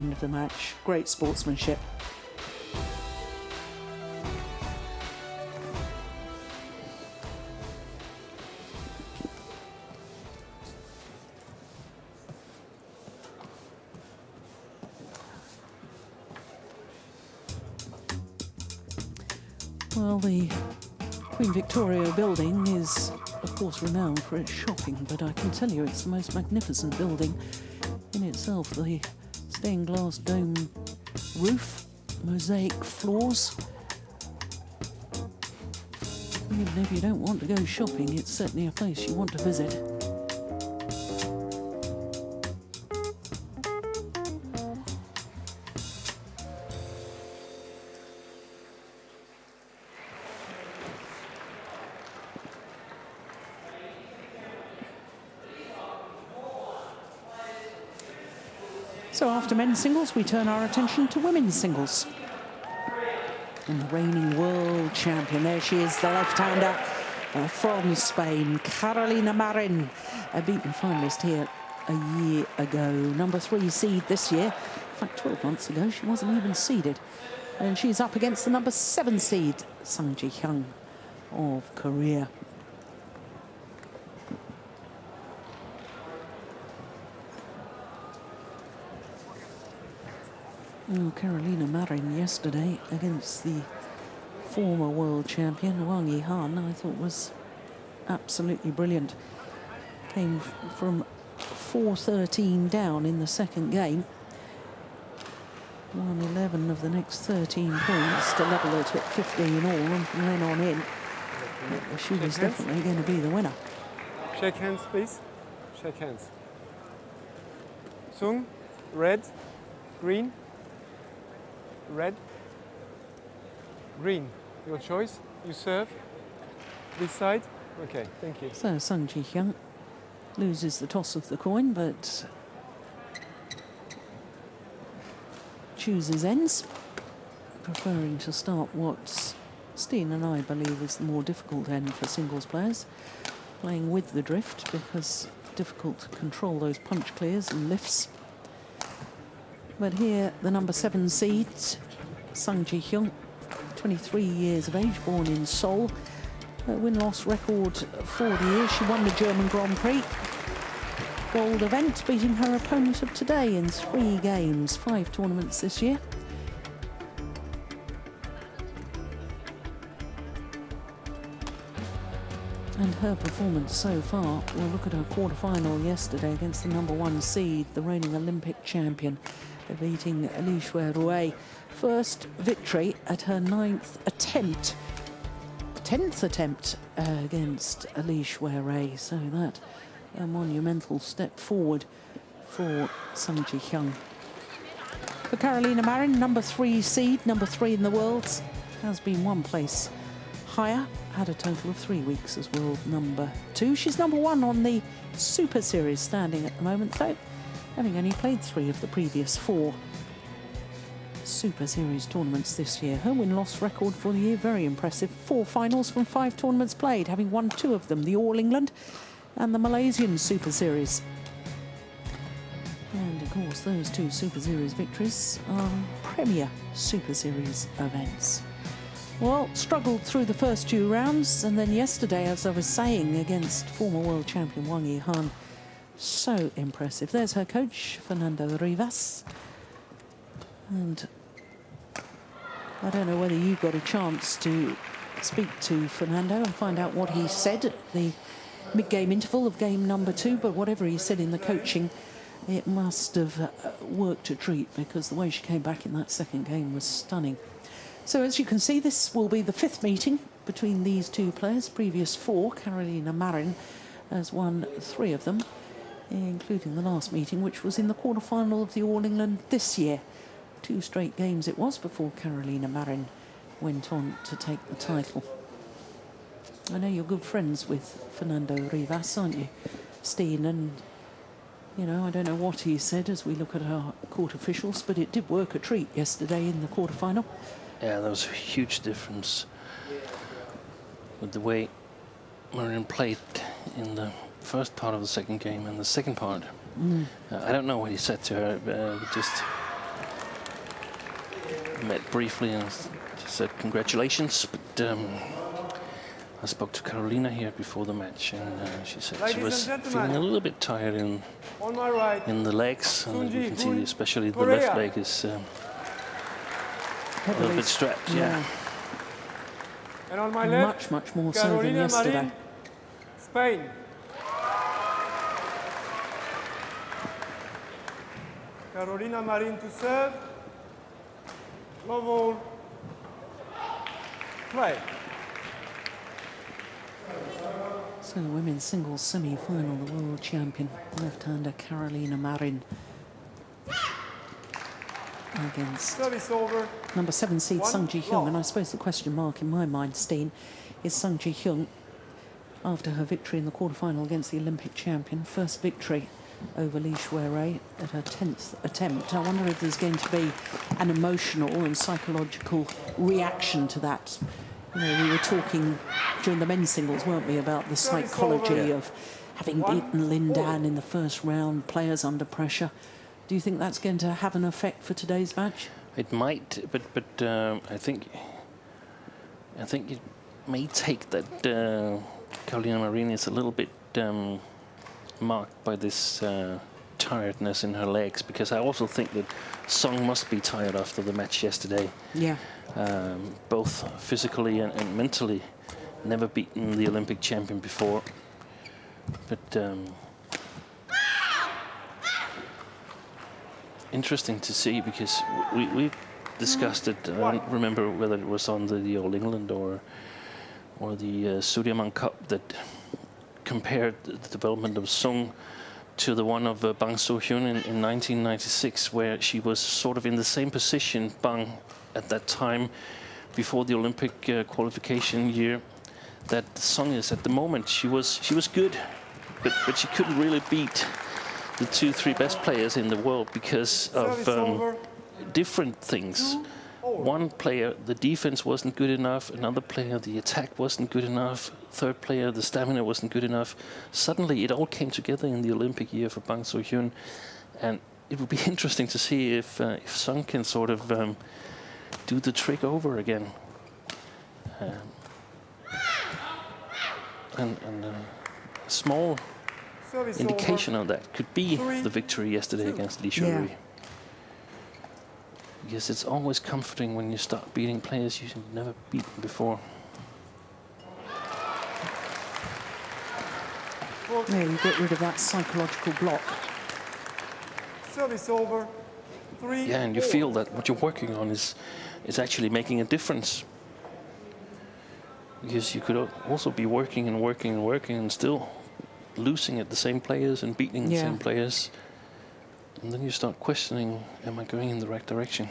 End of the match. Great sportsmanship. Well, the Queen Victoria building is, of course, renowned for its shopping, but I can tell you it's the most magnificent building in itself. The stained glass dome roof, mosaic floors. Even if you don't want to go shopping, it's certainly a place you want to visit. So after men's singles, we turn our attention to women's singles. And the reigning world champion, there she is, the left-hander from Spain, Carolina Marin, a beaten finalist here a year ago. Number 3 seed this year. In fact, 12 months ago, she wasn't even seeded. And she's up against the number 7 seed, Hyun of Korea. Oh, Carolina Marin yesterday against the former world champion Hyun, I thought was absolutely brilliant. Came from 4-13 down in the second game. Won 11 of the next 13 points to level it at 15 all, and from then on in, she was definitely going to be the winner. Shake hands, please. Shake hands. Sung, red, green. Red, green, your choice. You serve. This side. Okay, thank you. So Hyun loses the toss of the coin, but chooses ends, preferring to start what Steen and I believe is the more difficult end for singles players, playing with the drift because it's difficult to control those punch clears and lifts. But here, the number 7 seed, Hyun, 23 years of age, born in Seoul. Her win-loss record for the year. She won the German Grand Prix gold event, beating her opponent of today in 3 games, 5 tournaments this year. And her performance so far, we'll look at her quarter-final yesterday against the number 1 seed, the reigning Olympic champion, beating Li Shuai. First victory at her 10th attempt against Li Shuai. So that a monumental step forward for Hyun. For Carolina Marin, number 3 seed, number 3 in the world, has been 1 place higher, had a total of 3 weeks as world number 2. She's number 1 on the Super Series standing at the moment, though, having only played 3 of the previous 4 Super Series tournaments this year. Her win-loss record for the year, very impressive. 4 finals from 5 tournaments played, having won 2 of them, the All England and the Malaysian Super Series. And of course, those 2 Super Series victories are Premier Super Series events. Well, struggled through the first 2 rounds, and then yesterday, as I was saying, against former world champion Hyun. So impressive. There's her coach, Fernando Rivas. And I don't know whether you got a chance to speak to Fernando and find out what he said at the mid-game interval of game number 2, but whatever he said in the coaching, it must have worked a treat, because the way she came back in that second game was stunning. So as you can see, this will be the 5th meeting between these 2 players. Previous 4, Carolina Marin has won 3 of them, including the last meeting, which was in the quarter-final of the All England this year. 2 straight games it was before Carolina Marin went on to take the title. I know you're good friends with Fernando Rivas, aren't you, Steen? And, you know, I don't know what he said as we look at our court officials, but it did work a treat yesterday in the quarter-final. Yeah, there was a huge difference with the way Marin played in the first part of the second game and the second part. I don't know what he said to her, just met briefly and she said congratulations, but I spoke to Carolina here before the match, and she said she was feeling a little bit tired in the legs, and you can see especially the left leg is a little bit strapped. Yeah. And on my left, much more so than yesterday. Marin, Spain. Carolina Marin to serve. Love all. Play. So the women's singles semi-final, the world champion, left-hander Carolina Marin against Service over. number 7 seed 1 Sung Ji-hyun. love. And I suppose the question mark in my mind, Steen, is Sung Ji-hyun, after her victory in the quarterfinal against the Olympic champion, first victory over Lee Shuai at her 10th attempt. I wonder if there's going to be an emotional and psychological reaction to that. You know, we were talking during the men's singles, weren't we, about the psychology of having beaten Lin Dan in the first round, players under pressure. Do you think that's going to have an effect for today's match? It might, but I think it may take that Carolina Marin is a little bit marked by this tiredness in her legs, because I also think that Sung must be tired after the match yesterday. Yeah. Both physically and mentally. Never beaten the Olympic champion before. But interesting to see, because we discussed it. I don't remember whether it was on the All England or the Sudirman Cup that compared the development of Sung to the one of Bang So-hyun in 1996, where she was sort of in the same position, Bang, at that time, before the Olympic qualification year, that Sung is at the moment. She was good, but she couldn't really beat the 2-3 best players in the world because of different things. One player, the defense wasn't good enough. Another player, the attack wasn't good enough. Third player, the stamina wasn't good enough. Suddenly, it all came together in the Olympic year for Bang So-hyun, and it would be interesting to see if Sung can sort of do the trick over again. And a small indication of that could be the victory yesterday against Lee Shuai. Yeah. Because it's always comforting when you start beating players you've never beaten before. Yeah, you get rid of that psychological block. Service over. 3. Yeah, and you feel that what you're working on is actually making a difference. Because you could also be working and working and working and still losing at the same players and beating the same players. And then you start questioning, am I going in the right direction?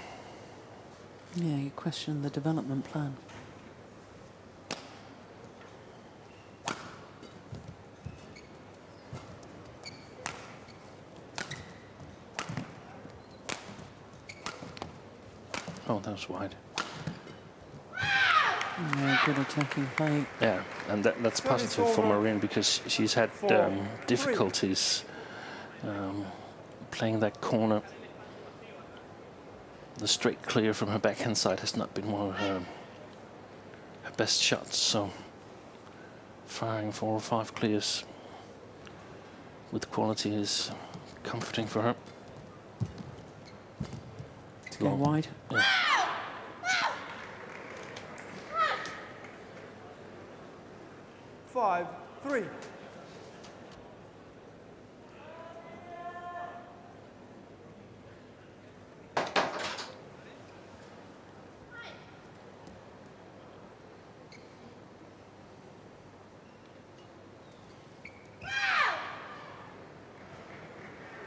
Yeah, you question the development plan. Oh, that was wide. Yeah, good attacking play. Yeah, and that's positive for Marin, because she's had difficulties playing that corner. The straight clear from her backhand side has not been one of her best shots, so firing 4 or 5 clears with quality is comforting for her. To go wide. Yeah. Five, 3.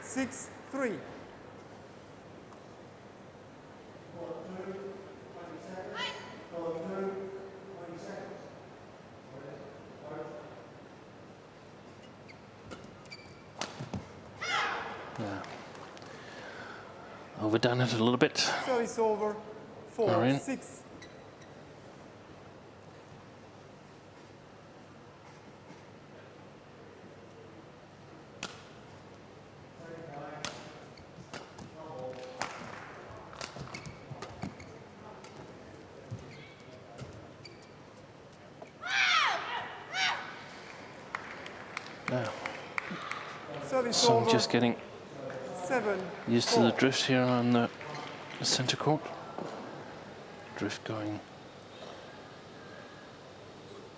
Six, 3. Overdone it a little bit. Service over. 4, Marin. 6. Service Sung over. just getting 7, used to 4. the drift here on the center court. Drift going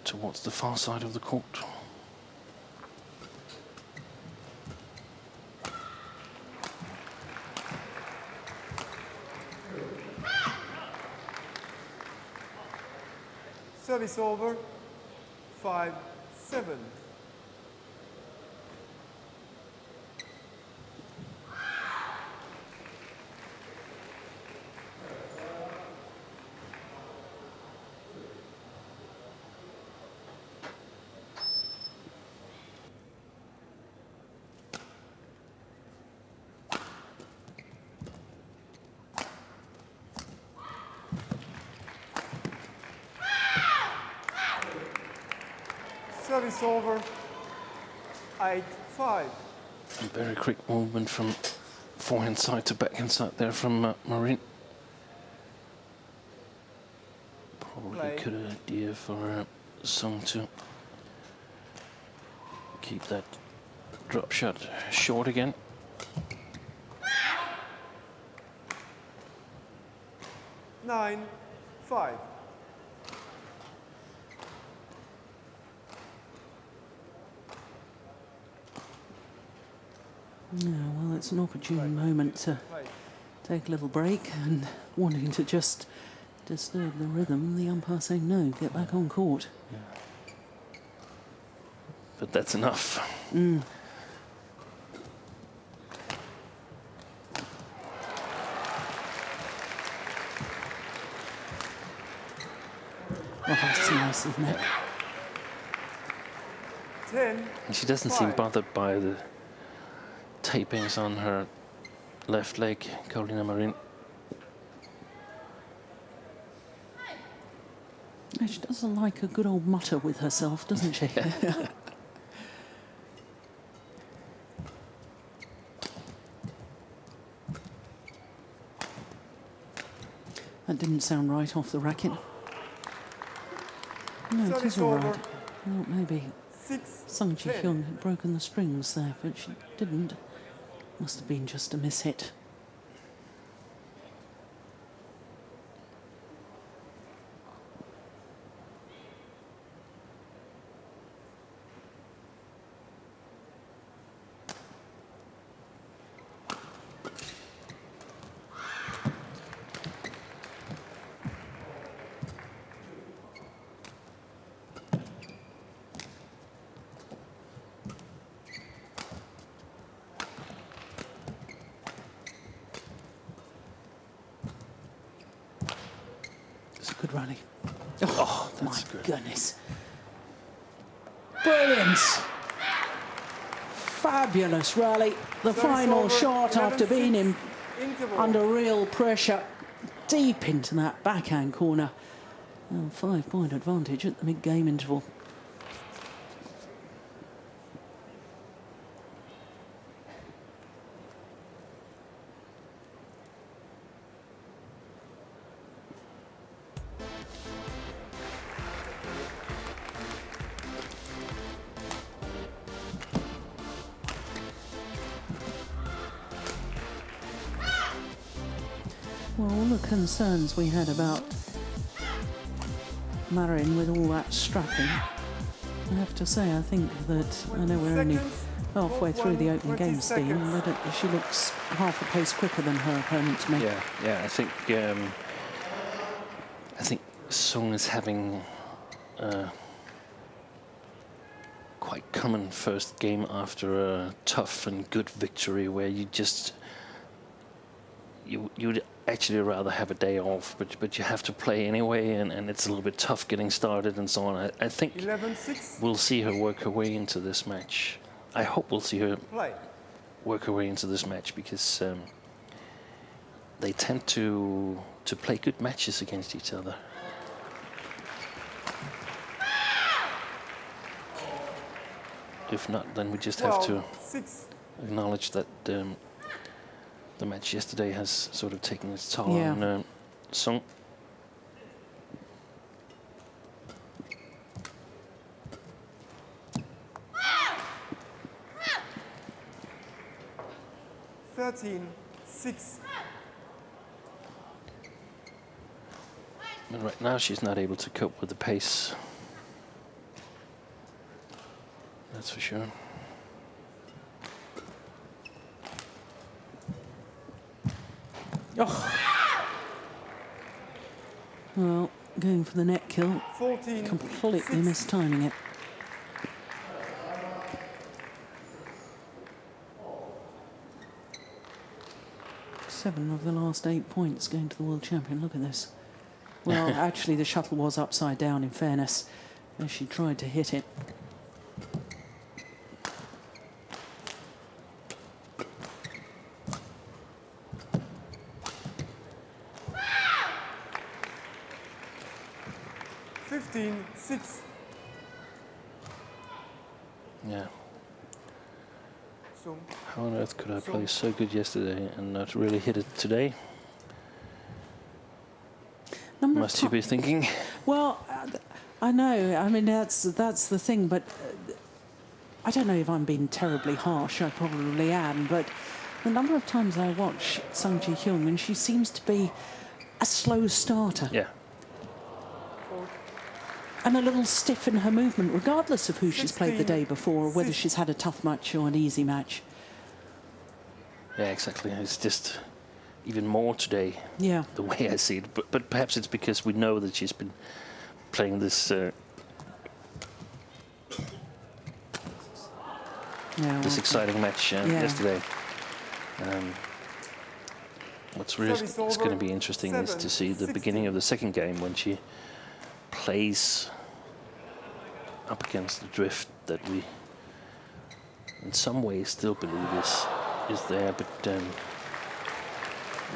towards the far side of the court. Service over. 5, 7. Service over. 8, 5. A very quick movement from forehand side to backhand side there from Marin. Probably Play. a good idea for Sung to keep that drop shot short again. Nine, 5. Yeah, well, it's an opportune moment to Play. take a little break, and wanting to just disturb the rhythm, the umpire saying no, get back on court. But that's enough. Oh, that's nice, isn't it? 10. And she doesn't seem 5. bothered by the tapings on her left leg, Carolina Marin. Yeah, she doesn't like a good old mutter with herself, doesn't she? That didn't sound right off the racket. No, it Service is all right. over. Well, maybe 6, Sung 10. Hyun had broken the strings there, but she didn't. Must have been just a miss hit. It's a good rally. Oh, my that's good. goodness. Brilliant. Fabulous rally. The Service final over, shot 11, after being 6. in Interval. under real pressure, deep into that backhand corner. Well, 5-point advantage at the mid-game interval. Well, all the concerns we had about Marin with all that strapping, I have to say, I think that, I know we're only halfway through the opening game, Steen, but she looks half a pace quicker than her opponent to me. Yeah. I think Sung is having quite common first game after a tough and good victory, where you'd actually rather have a day off, but you have to play anyway, and it's a little bit tough getting started and so on. I think 11, 6. we'll see her work her way into this match. I hope we'll see her Play. work her way into this match, because they tend to play good matches against each other. If not, then we just have to 6. acknowledge that the match yesterday has sort of taken its toll Yeah. on Sung. 13-6. And right now she's not able to cope with the pace. That's for sure. Oh. Well, going for the net kill. 14. Completely mistiming it. Seven of the last 8 points going to the world champion. Look at this. Well, actually, the shuttle was upside down, in fairness, as she tried to hit it. Yeah. So How on earth could I play so good yesterday and not really hit it today? Must you be thinking? Well, I know. I mean, that's the thing. But I don't know if I'm being terribly harsh. I probably am. But the number of times I watch Sung Ji Hyun, and she seems to be a slow starter. Yeah. And a little stiff in her movement, regardless of who she's played the day before, or whether she's had a tough match or an easy match. Yeah, exactly. It's just even more today. Yeah. The way I see it, but perhaps it's because we know that she's been playing this this exciting match yesterday. What's really is going to be interesting is to see the beginning of the second game when she plays up against the drift that we in some ways still believe is there, but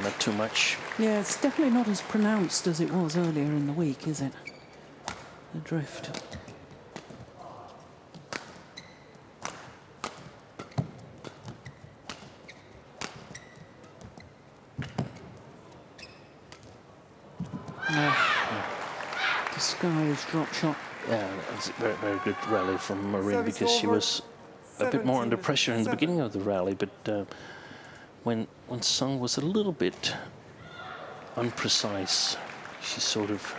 not too much. Yeah, it's definitely not as pronounced as it was earlier in the week, is it? The drift. Disguised drop shot. Yeah, it's a very, very good rally from Marin because she was a bit more under pressure in the beginning of the rally, but when Sung was a little bit unprecise, she sort of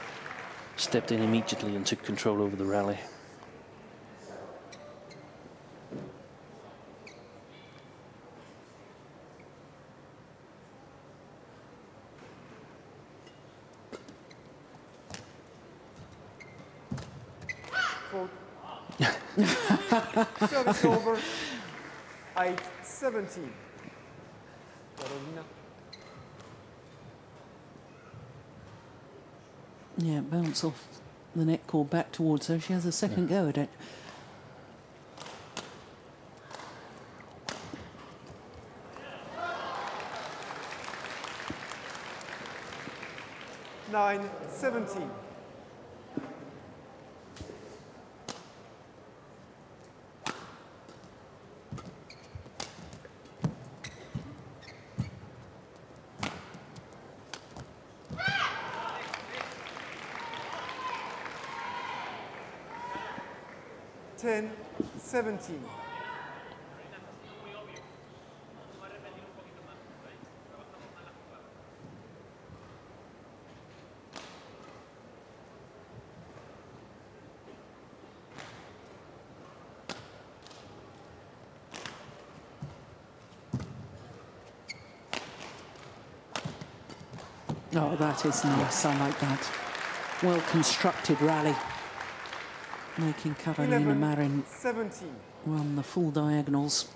stepped in immediately and took control over the rally. Service over. 8-17. Carolina. Yeah, bounce off the net cord back towards her. She has a second go at it. Nine, 17. Ten, 17. Oh, that is nice. I like that. Well-constructed rally. Making Carolina Marin 17. run the full diagonals.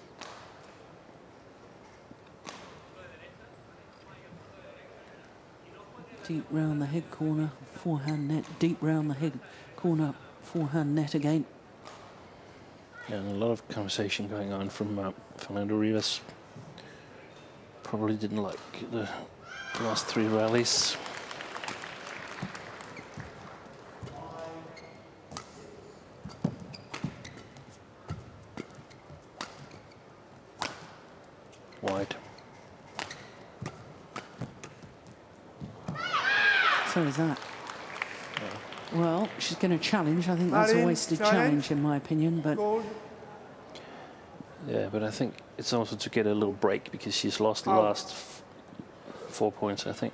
Deep round the head corner, forehand net. Deep round the head corner, forehand net again. Yeah, and a lot of conversation going on from Fernando Rivas. Probably didn't like the last three rallies. Wide. So is that. Well, she's going to challenge. I think that's a Marin, wasted challenge. challenge, in my opinion. But Gold. Yeah, but I think it's also to get a little break because she's lost the last 4 points, I think.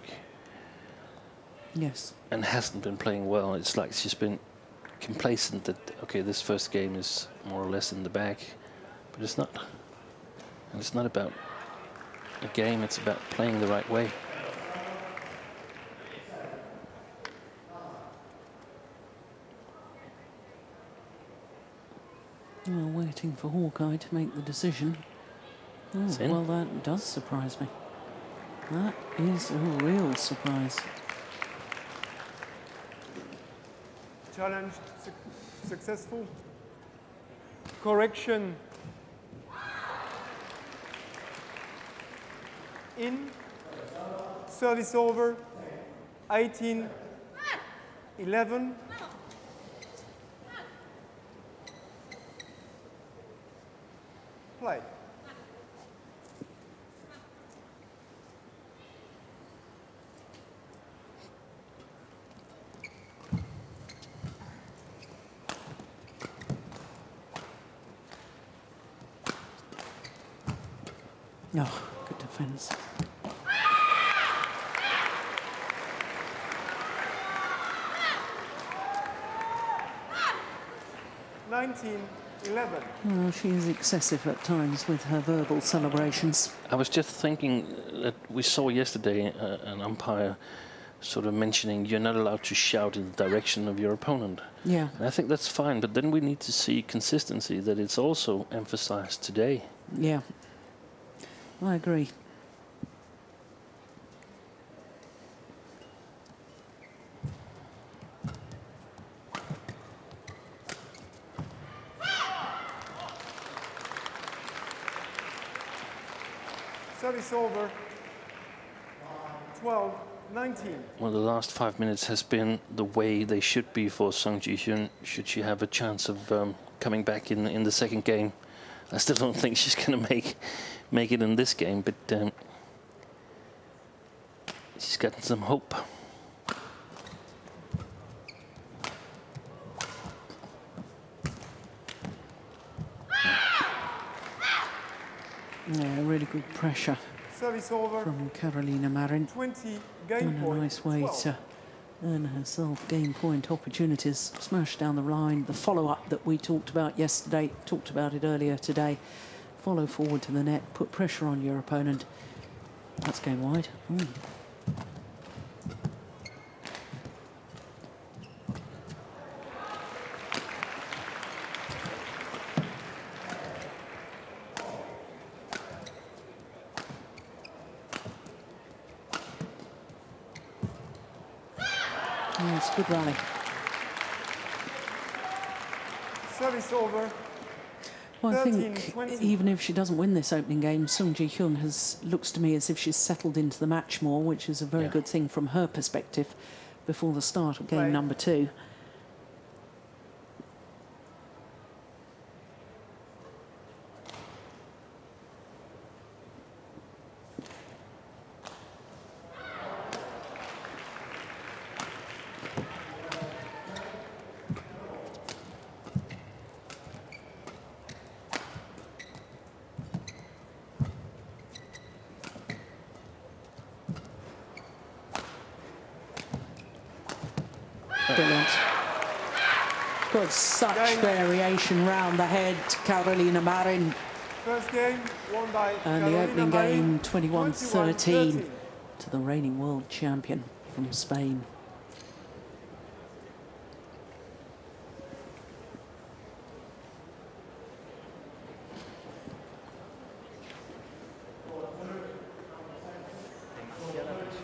Yes. And hasn't been playing well. It's like she's been complacent that, okay, this first game is more or less in the bag. But it's not. And it's not about a game, it's about playing the right way. Well, waiting for Hawkeye to make the decision. Oh, well, that does surprise me. That is a real surprise. Challenge successful. Correction. In. Service over. 18-11. Play. Oh, good defence. Well, she is excessive at times with her verbal celebrations. I was just thinking that we saw yesterday an umpire sort of mentioning you're not allowed to shout in the direction of your opponent. Yeah. And I think that's fine, but then we need to see consistency, that it's also emphasized today. Yeah, I agree. Service over. 12-19. Well, the last 5 minutes has been the way they should be for Sung Ji-hyun, should she have a chance of coming back in the second game. I still don't think she's going to make it in this game, but she's got some hope. Yeah, really good pressure Service over. from Carolina Marin. 20 game And a point. nice way 12. to earn herself game point opportunities. Smash down the line. The follow-up that we talked about yesterday, talked about it earlier today. Follow forward to the net, put pressure on your opponent. That's going wide. Ooh. Yeah, it's a good rally. Service over. Well, I think 13-20. even if she doesn't win this opening game, Sung Ji-hyun looks to me as if she's settled into the match more, which is a very good thing from her perspective before the start of game Play. number 2. Brilliant. Got such variation round the head, Carolina Marin. First game won by And the Carolina opening Marin, game, 21-13 to the reigning world champion from Spain.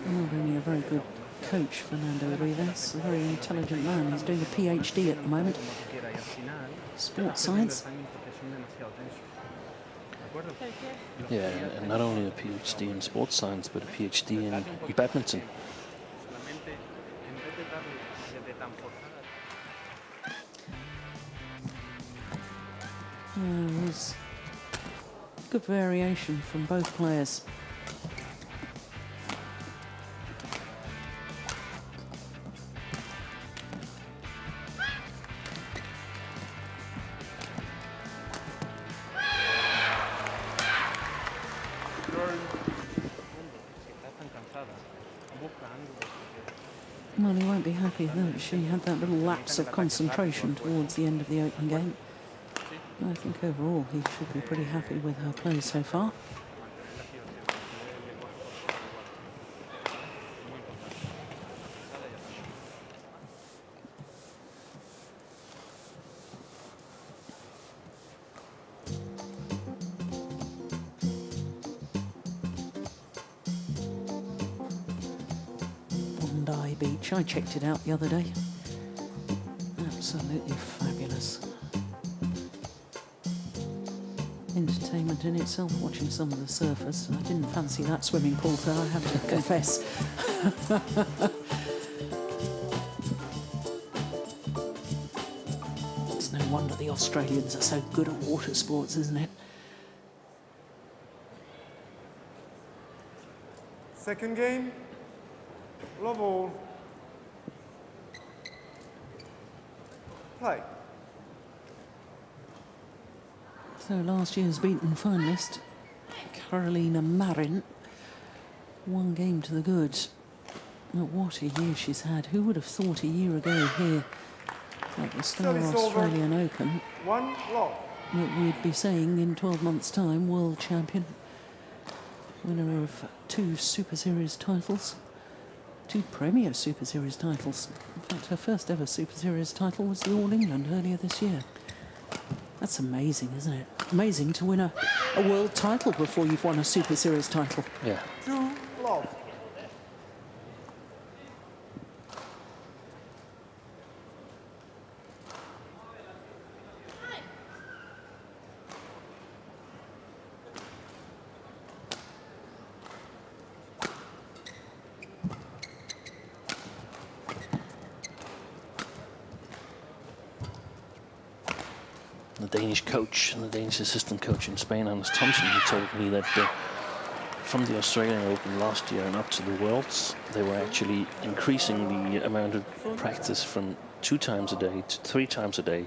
Only a very good coach, Fernando Rivas, a very intelligent man. He's doing a PhD at the moment. Sports science. Yeah, and not only a PhD in sports science, but a PhD in badminton. There's good variation from both players. Well, he won't be happy that she had that little lapse of concentration towards the end of the opening game. I think overall he should be pretty happy with her play so far. Bondi Beach, I checked it out the other day. Absolutely fabulous. Entertainment in itself, watching some of the surfers. I didn't fancy that swimming pool, though, I have to confess. It's no wonder the Australians are so good at water sports, isn't it? Second game, love all. Play. So last year's beaten finalist, Carolina Marin, 1 game to the good. But what a year she's had. Who would have thought a year ago here at the Star Australian Open 1 love. that we'd be saying in 12 months' time, world champion, winner of 2 Super Series titles, 2 Premier Super Series titles. In fact, her first ever Super Series title was the All England earlier this year. That's amazing, isn't it? Amazing to win a world title before you've won a Super Series title. Yeah. 2 love. The Danish coach and the Danish assistant coach in Spain, Anders Thompson, he told me that from the Australian Open last year and up to the Worlds, they were actually increasing the amount of practice from 2 times a day to 3 times a day.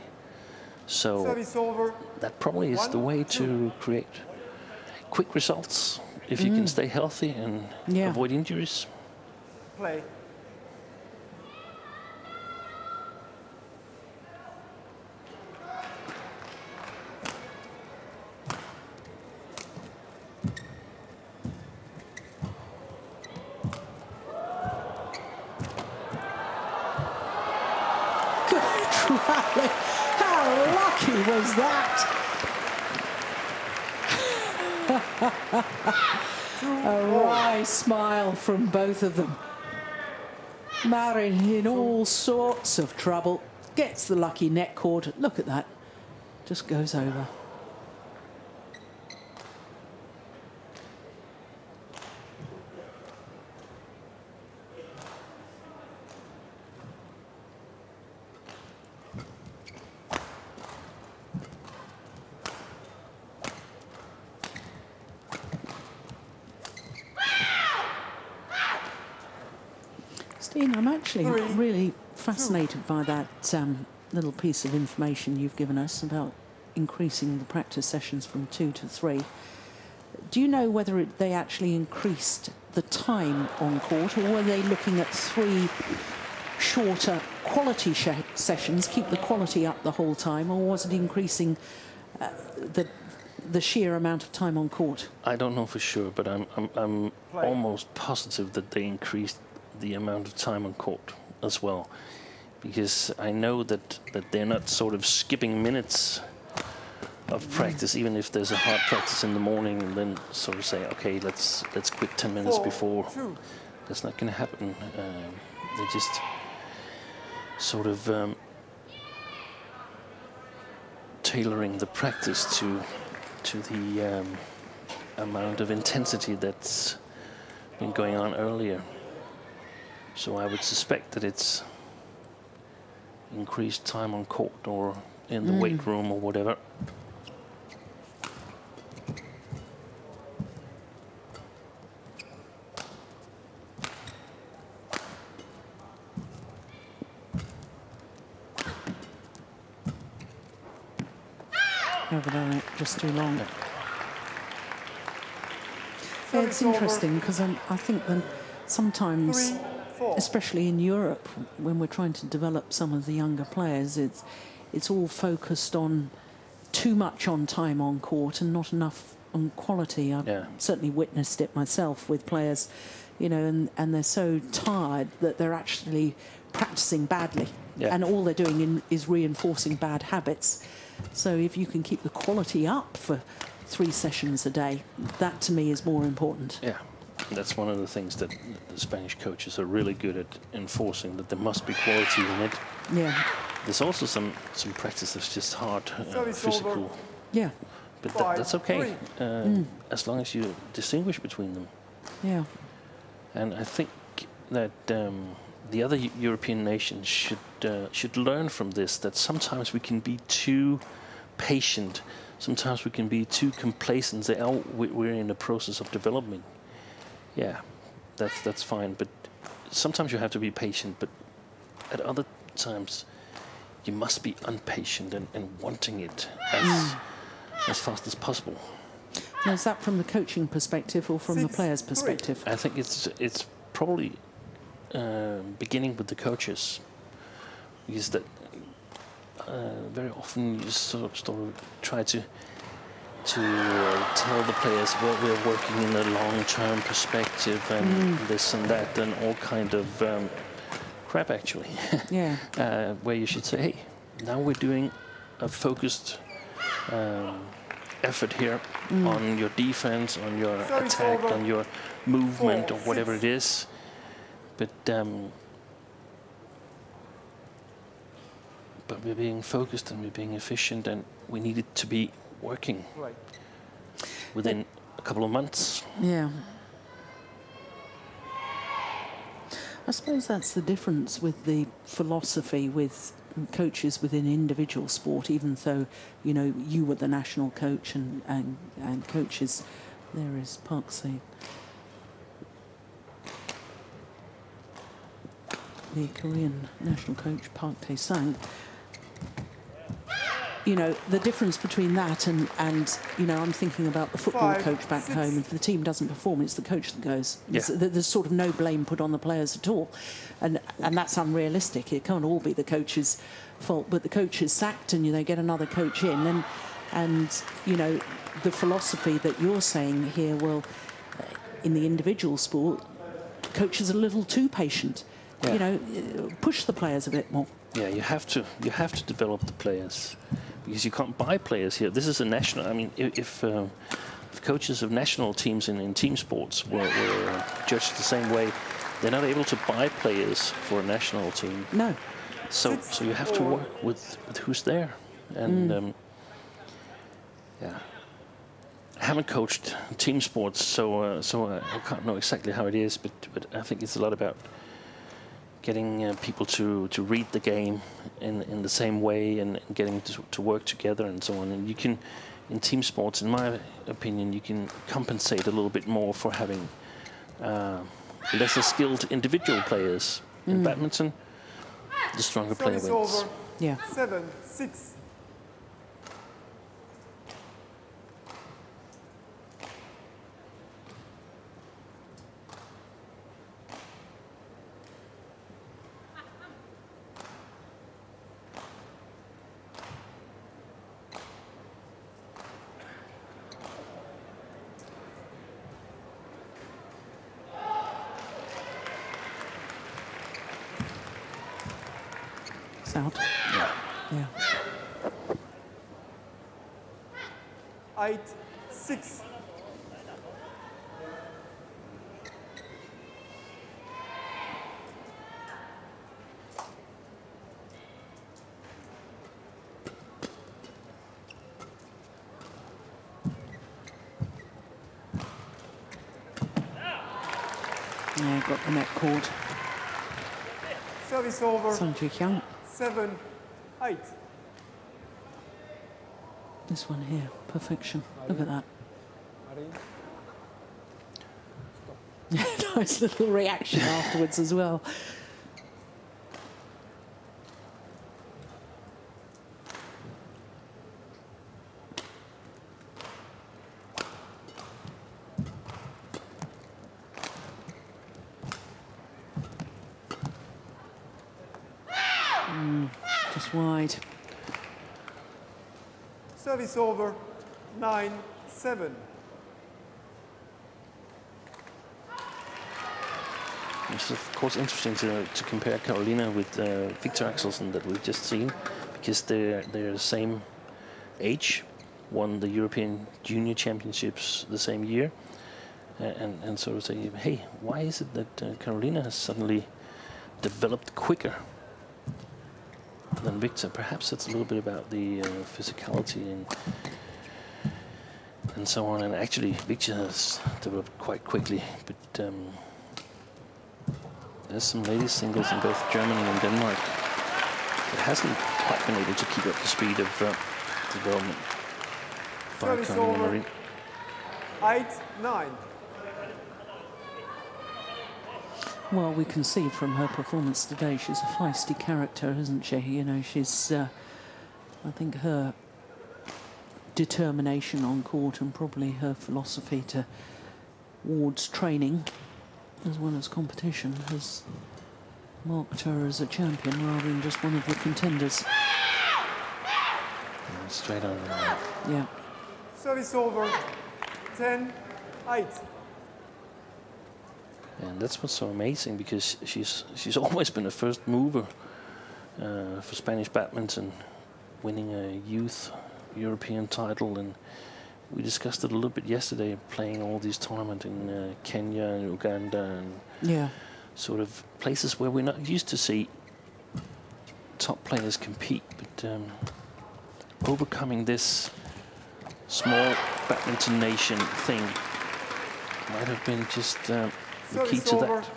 So Service over. that probably is the way to create quick results if you can stay healthy and avoid injuries. Play. How lucky was that? A wry smile from both of them. Marin in all sorts of trouble. Gets the lucky net cord. Look at that. Just goes over. Steen, I'm actually really fascinated by that little piece of information you've given us about increasing the practice sessions from 2 to 3. Do you know whether they actually increased the time on court, or were they looking at 3 shorter quality sessions, keep the quality up the whole time, or was it increasing the sheer amount of time on court? I don't know for sure, but I'm almost positive that they increased the amount of time on court as well, because I know that they're not sort of skipping minutes of practice, even if there's a hard practice in the morning, and then sort of say, okay, let's quit 10 minutes before. That's not going to happen. They just sort of tailoring the practice to the amount of intensity that's been going on earlier. So I would suspect that it's increased time on court or in the weight room or whatever. Over there, just too long. Yeah, it's interesting because I think sometimes, 3-4. especially in Europe, when we're trying to develop some of the younger players, it's all focused on too much on time on court and not enough on quality. I've certainly witnessed it myself with players, you know, and they're so tired that they're actually practicing badly. Yeah. And all they're doing is reinforcing bad habits. So if you can keep the quality up for 3 sessions a day, that to me is more important. Yeah, that's one of the things that the Spanish coaches are really good at enforcing, that there must be quality in it. Yeah. There's also some practice that's just hard, physical. Yeah. But that's okay, as long as you distinguish between them. Yeah. And I think that the other European nations should learn from this, that sometimes we can be too patient, sometimes we can be too complacent, say, oh, we're in the process of development. Yeah, that's fine, but sometimes you have to be patient, but at other times you must be impatient and wanting it as fast as possible. Now, is that from the coaching perspective or from the player's 6-3. perspective? I think it's probably beginning with the coaches, because that very often you sort of try to tell the players, well, we're working in a long-term perspective and this and that and all kind of crap, actually. Yeah. Where you should say, hey, now we're doing a focused effort here on your defense, on your attack, on your movement, or whatever it is. But we're being focused and we're being efficient, and we need it to be working within a couple of months. Yeah. I suppose that's the difference with the philosophy with coaches within individual sport, even though, you know, you were the national coach and coaches. There is Park Se. The Korean national coach, Park Tae-sang. You know, the difference between that and you know, I'm thinking about the football 5, coach back 6. home. If the team doesn't perform, it's the coach that goes. Yeah. There's sort of no blame put on the players at all. And that's unrealistic. It can't all be the coach's fault. But the coach is sacked and they get another coach in. And you know, the philosophy that you're saying here, well, in the individual sport, coaches are a little too patient. Yeah. You know, push the players a bit more. Yeah, you have to develop the players, because you can't buy players here. This is a national. I mean, if coaches of national teams in team sports were judged the same way, they're not able to buy players for a national team. No. So you have to work with who's there, and yeah. I haven't coached team sports, so I can't know exactly how it is, but I think it's a lot about getting people to read the game in the same way and getting to work together and so on. And you can, in team sports, in my opinion, you can compensate a little bit more for having lesser skilled individual players. In badminton, the stronger player Service wins. over. Yeah. 7-6. It's out. Yeah. 8-6. Yeah, got the net cord. Service over. Sung Ji-kyung. 7-8. This one here, perfection. Look at that. Marin. Nice little reaction afterwards as well. Just wide. Service over, 9-7. It's of course interesting to compare Carolina with Victor Axelsen that we've just seen, because they're the same age, won the European Junior Championships the same year, and sort of say, hey, why is it that Carolina has suddenly developed quicker than Victor? Perhaps it's a little bit about the physicality and so on. And actually, Victor has developed quite quickly, but there's some ladies singles in both Germany and Denmark that hasn't quite been able to keep up the speed of development by Carolina Marin. 8-9. Well, we can see from her performance today, she's a feisty character, isn't she? You know, she's, I think her determination on court and probably her philosophy towards training as well as competition has marked her as a champion rather than just one of the contenders. Straight on. Yeah. Service over, 10-8. And that's what's so amazing, because she's always been a first mover for Spanish badminton, winning a youth European title. And we discussed it a little bit yesterday, playing all these tournaments in Kenya and Uganda and sort of places where we're not used to see top players compete. But overcoming this small badminton nation thing might have been just the key to that.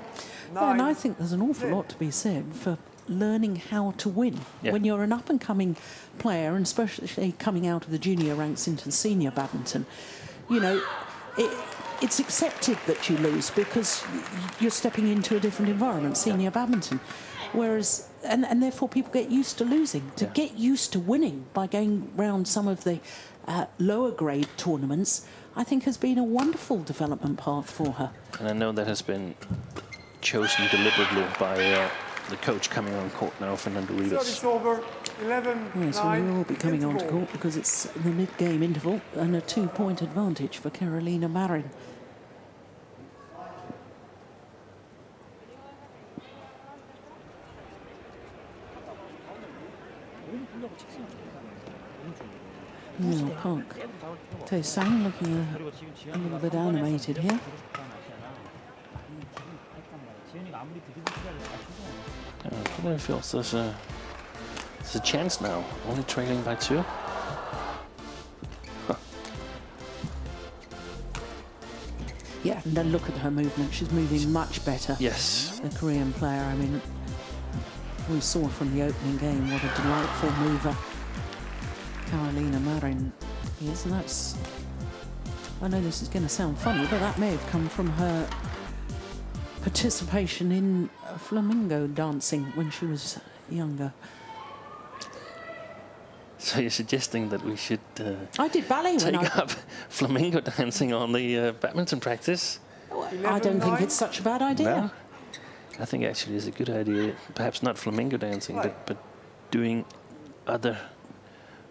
Yeah, and I think there's an awful lot to be said for learning how to win. When you're an up-and-coming player, and especially coming out of the junior ranks into the senior badminton, you know, it's accepted that you lose because you're stepping into a different environment, senior badminton. Whereas, and therefore people get used to losing. To get used to winning by going round some of the lower grade tournaments, I think has been a wonderful development path for her. And I know that has been chosen deliberately by the coach coming on court now, Fernando Rivas. Service over, 11-9. Yes, well, we will be coming on to court because it's the mid-game interval and a 2-point advantage for Carolina Marin. Now Park Tae-sang looking a little bit animated here. Probably feels there's a chance now, only trailing by 2. Yeah, and then look at her movement. She's moving much better. Yes. The Korean player. I mean, we saw from the opening game what a delightful mover Carolina Marin is, and that's, I know this is going to sound funny, but that may have come from her participation in flamingo dancing when she was younger. So you're suggesting that we should I did ballet when take up flamingo dancing on the badminton practice? I don't think it's such a bad idea. Well, I think actually it's a good idea. Perhaps not flamingo dancing, but doing other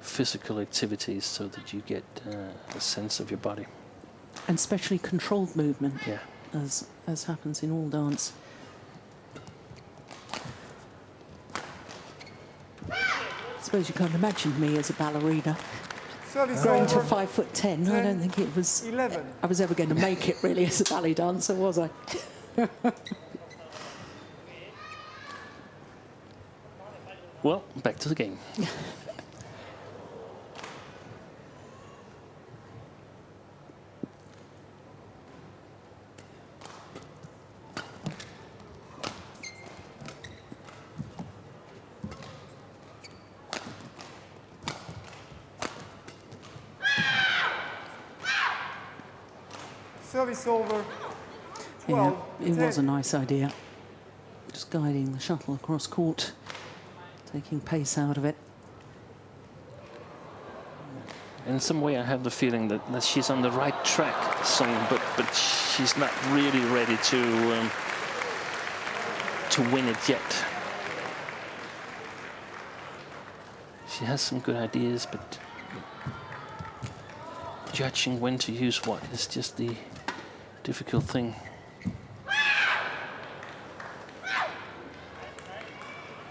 physical activities so that you get a sense of your body. And especially controlled movement, Yeah. as happens in all dance. I suppose you can't imagine me as a ballerina growing to 5'10". I don't think it was 11. I was ever going to make it really as a ballet dancer, was I? Well, back to the game. Service over, Yeah, 12-10. it was a nice idea. Just guiding the shuttle across court, taking pace out of it. In some way, I have the feeling that she's on the right track, Song, but she's not really ready to win it yet. She has some good ideas, but judging when to use what is just the difficult thing.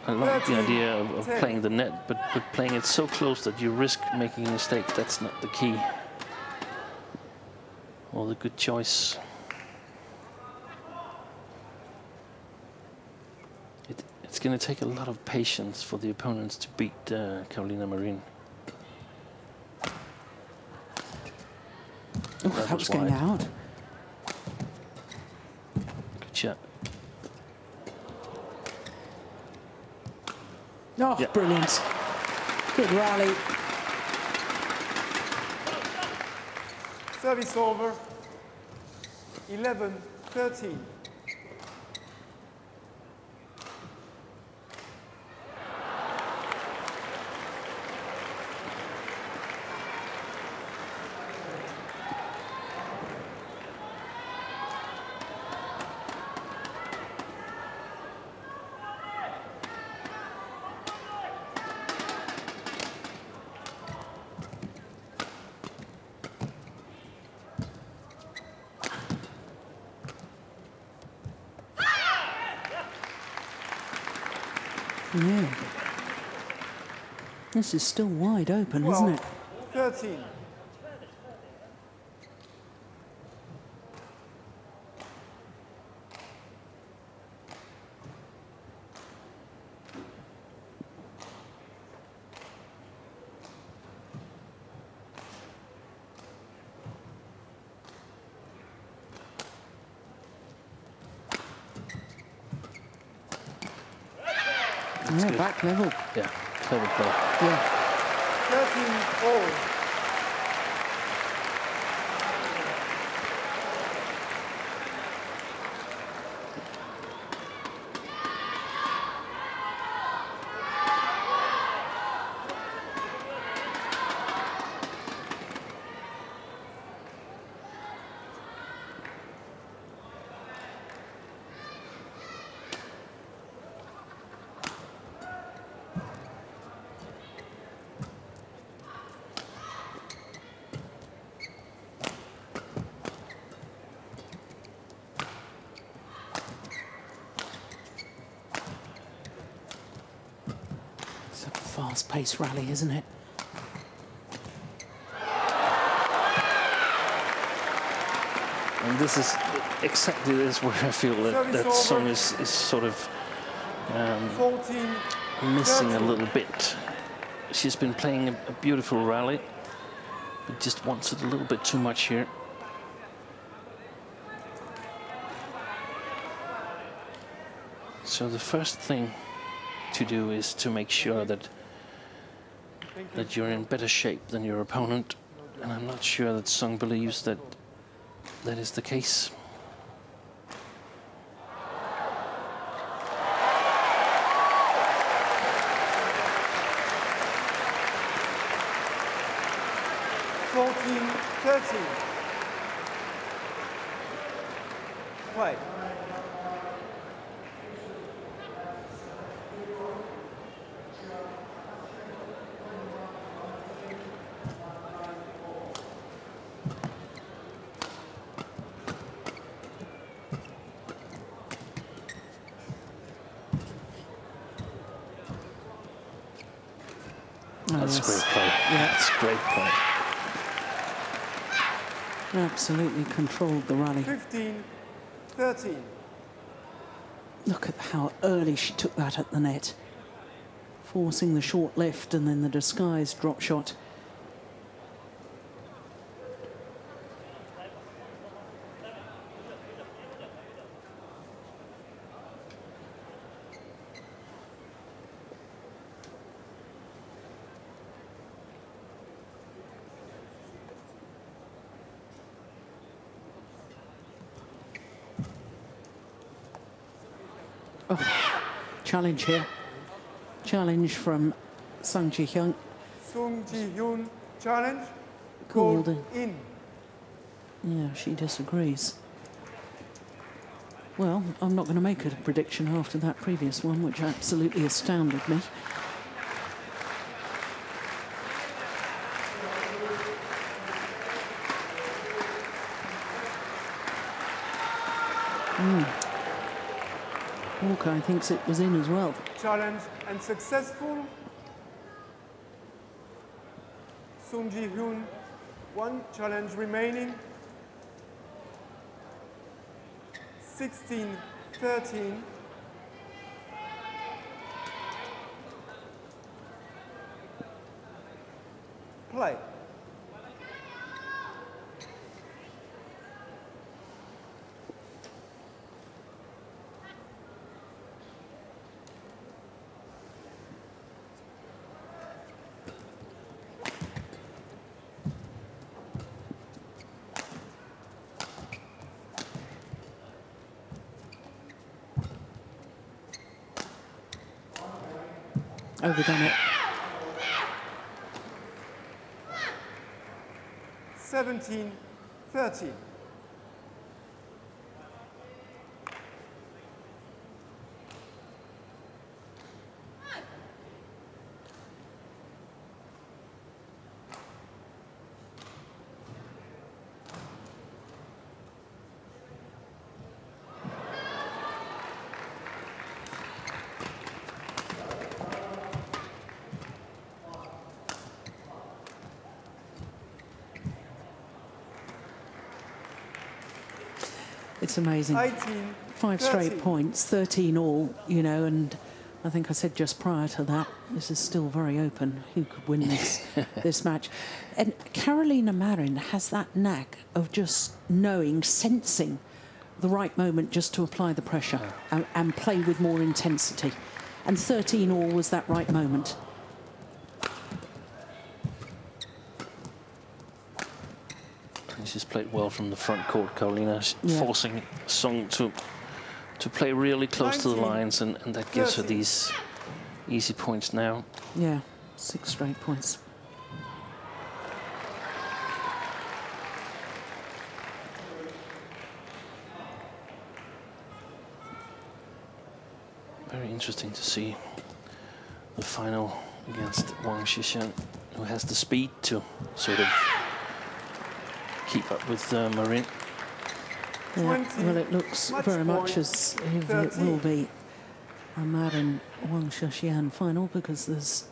I like the idea of playing the net, but playing it so close that you risk making a mistake, that's not the key or the good choice. It's going to take a lot of patience for the opponents to beat Carolina Marin. Oh, that was going out. Good shot. Oh, yep. Brilliant. Good rally. Service over. 11-13. Yeah. This is still wide open, isn't it? 13. Yeah, back level. Yeah, clever play. Yeah. 13-all. It's a fast-paced rally, isn't it? And this is exactly this where I feel that Sung is sort of 14. missing a little bit. She's been playing a beautiful rally, but just wants it a little bit too much here. So the first thing to do is to make sure that you're in better shape than your opponent, and I'm not sure that Sung believes that that is the case. Play. That's great play. Yeah. That's great play. Absolutely controlled the rally. 15-13. Look at how early she took that at the net. Forcing the short left and then the disguised drop shot. Oh, challenge here. Challenge from Sung Ji-hyun. Sung Ji-hyun challenge. Called Called in. Yeah, she disagrees. Well, I'm not going to make a prediction after that previous one, which absolutely astounded me. Hawkeye thinks it was in as well. Challenge and successful. Sung Ji Hyun, one challenge remaining. 16-13. Play. Overdone it. 17-13. It's amazing. 18, 5 straight 13. points, 13 all, you know, and I think I said just prior to that, this is still very open. Who could win this this match? And Carolina Marin has that knack of just knowing, sensing the right moment just to apply the pressure and play with more intensity. And 13 all was that right moment. She's played well from the front court, Carolina, Yeah. forcing Sung to play really close to the 19, lines, and that gives her 13. these easy points now. Yeah, 6 straight points. Very interesting to see the final against Wang Xishan, who has the speed to sort of keep up with Marin. Yeah, 20, well, it looks match very much point, as if it 13. will be a Marin Wang Xixian final because there's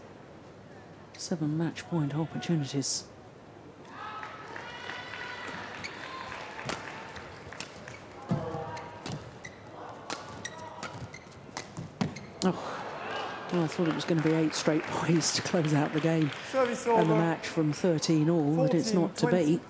7 match point opportunities. Oh, well, I thought it was going to be 8 straight points to close out the game Service and the over. match from 13 all, but it's 14, not to 20. be.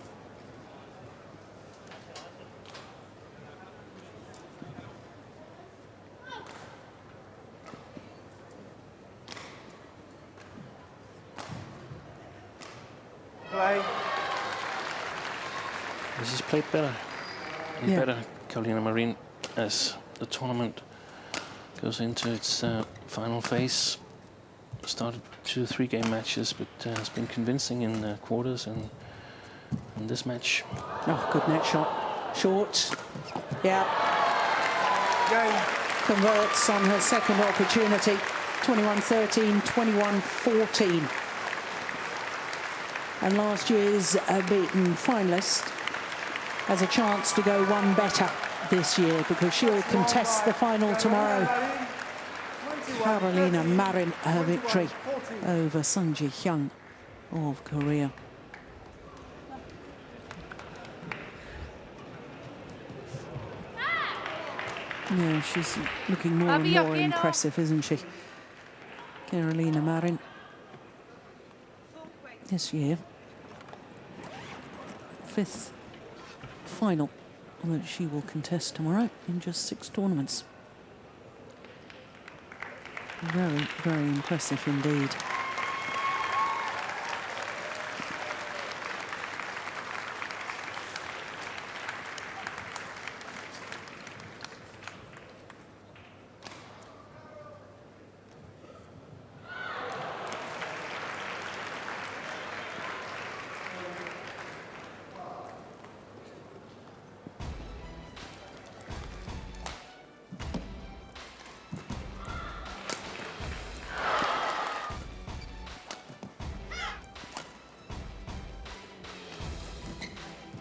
Play. This is played better and Yeah. better, Carolina Marin, as the tournament goes into its final phase. Started 2 3-game matches, but has been convincing in quarters and in this match. Oh, good net shot. Short. Yeah. Game. Converts on her second opportunity. 21-13, 21-14. And last year's beaten finalist has a chance to go one better this year because she'll contest the final tomorrow. Carolina Marin, her victory over Sung Ji Hyun of Korea. Yeah, she's looking more and more impressive, isn't she? Carolina Marin. This year, 5th final that she will contest tomorrow in just 6 tournaments. Very, very impressive indeed.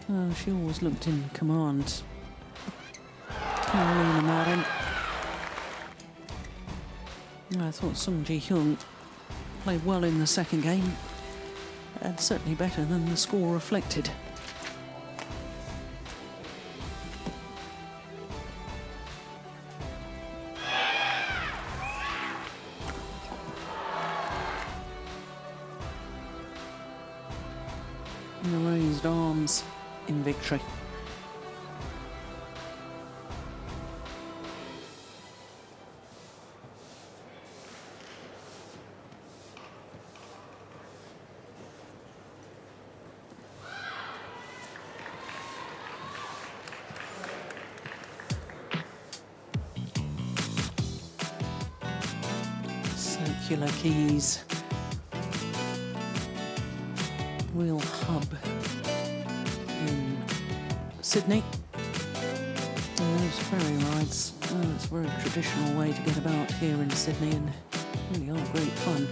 Oh, she always looked in command. Carolina Marin. I thought Sung Ji-hyun played well in the second game, and certainly better than the score reflected. And the raised arms in victory. Circular keys. Real hub in Sydney. And those ferry rides. Oh, it's a very traditional way to get about here in Sydney and really are great fun.